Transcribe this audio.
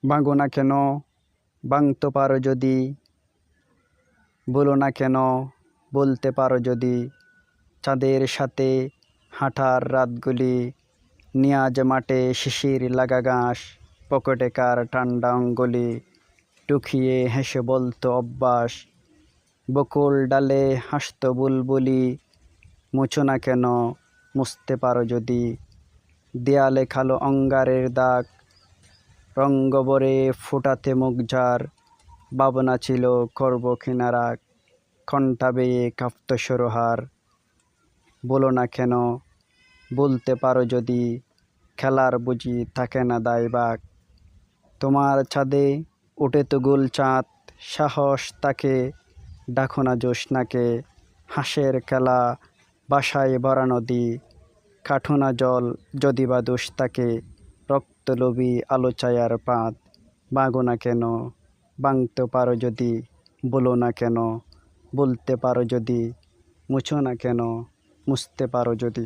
ভাঙো না কেন, ভাঙতে পারো যদি। বলো না কেন, বলতে পারো যদি। চাঁদের সাথে হাঁটার রাতগুলি, নিয়াজ মাঠে শিশির লাগা ঘাস, পকেটে কার ঠান্ডা অঙ্গুলি, টুকিয়ে হেসে বলতো অভ্যাস। বকুল ডালে হাসতো বুলবুলি, মুছো না কেন, মুছতে পারো যদি। দেয়ালে কালো অঙ্গারের দাগ, রঙ্গবরে ফোটাতে মুখ ঝাড়, ভাবনা ছিল করব কিনা রাগ, ঘণ্টা বেয়ে কাঁপত সরোহার। বলো না কেন, বলতে পারো যদি। খেলার বুঝি থাকে না দায়ভাগ, তোমার ছাদে ওঠে তো গোল চাঁদ, সাহস তাকে, ডাকো না জ্যোৎস্নাকে। হাঁসের খেলা, বাসায় ভরা নদী, কাঠো না জল যদি বা দোষ থাকে। রক্তলোভী আলো ছায়ার পাত, ভাঙো না কেন, ভাঙতে পারো যদি। বলো না কেন, বলতে পারো যদি। মুছো না কেন, মুছতে পারো যদি।